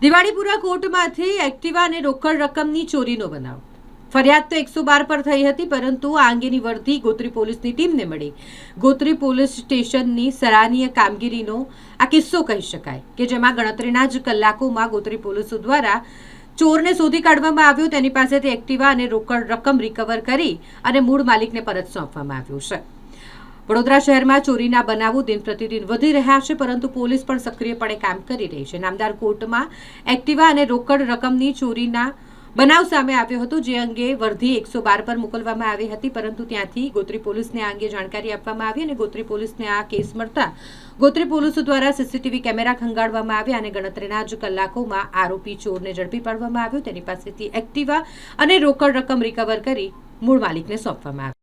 Diwalipura કોર્ટમાંથી Activa અને રોકડ રકમની ચોરીનો બનાવ. ફરિયાદ તો 112 પર થઈ હતી, પરંતુ આ અંગેની વર્દી ગોત્રી પોલીસની ટીમને મળી. ગોત્રી પોલીસ સ્ટેશનની સરાહનીય કામગીરીનો આ કિસ્સો કહી શકાય કે જેમાં ગણતરીના જ કલાકોમાં ગોત્રી પોલીસ દ્વારા ચોરને શોધી કાઢવામાં આવ્યો. તેની પાસેથી એક્ટિવા અને રોકડ રકમ રિકવર કરી અને મૂળ માલિકને પરત સોંપવામાં આવ્યું છે. વડોદરા શહેરમાં ચોરીના બનાવો દિન પ્રતિદિન વધી રહ્યા છે, પરંતુ પોલીસ પણ સક્રિયપણે કામ કરી રહી છે. નામદાર કોર્ટમાં એક્ટિવા અને રોકડ રકમની ચોરીના બનાવ સામે આવ્યો હતો, જે અંગે વર્દી 112 પર મોકલવામાં આવી હતી, પરંતુ ત્યાંથી ગોત્રી પોલીસને આ અંગે જાણકારી આપવામાં આવી અને ગોત્રી પોલીસને આ કેસ મળતા ગોત્રી પોલીસ દ્વારા સીસીટીવી કેમેરા ખંગાડવામાં આવ્યા અને ગણતરીના જ કલાકોમાં આરોપી ચોરને ઝડપી પાડવામાં આવ્યો. તેની પાસેથી એક્ટિવા અને રોકડ રકમ રિકવર કરી મૂળ માલિકને સોંપવામાં આવી.